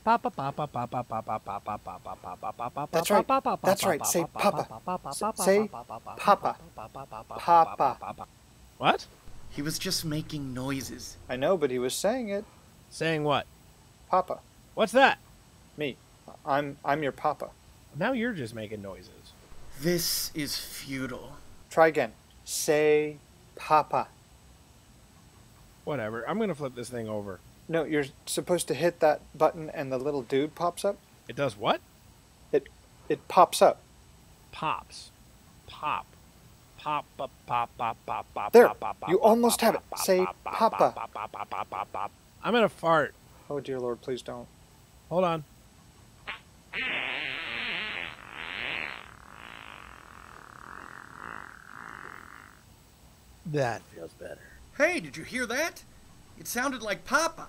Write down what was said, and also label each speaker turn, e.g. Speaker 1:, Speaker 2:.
Speaker 1: Papa, papa, papa, papa, papa, papa, papa, papa,
Speaker 2: That's right.
Speaker 1: papa,
Speaker 2: That's
Speaker 1: papa,
Speaker 2: right. Say
Speaker 1: papa,
Speaker 2: papa. Say papa. Papa.
Speaker 1: What?
Speaker 3: He was just making noises.
Speaker 2: I know, but he was saying it.
Speaker 1: Saying what?
Speaker 2: Papa.
Speaker 1: What's that?
Speaker 2: Me. I'm your papa.
Speaker 1: Now you're just making noises.
Speaker 3: This is futile.
Speaker 2: Try again. Say papa.
Speaker 1: Whatever. I'm gonna flip this thing over.
Speaker 2: No, you're supposed to hit that button and the little dude pops up.
Speaker 1: It does what?
Speaker 2: It pops up.
Speaker 1: Pops. Pop. Pop, pop, pop, pop, pop, pop.
Speaker 2: There,
Speaker 1: pop, pop,
Speaker 2: you
Speaker 1: pop,
Speaker 2: almost
Speaker 1: pop,
Speaker 2: have it.
Speaker 1: pop,
Speaker 2: Say
Speaker 1: pop, pop,
Speaker 2: papa.
Speaker 1: pop, pop, pop, pop, pop, pop. I'm gonna fart.
Speaker 2: Oh dear Lord, please don't.
Speaker 1: Hold on. That feels better.
Speaker 3: Hey, did you hear that? It sounded like Papa.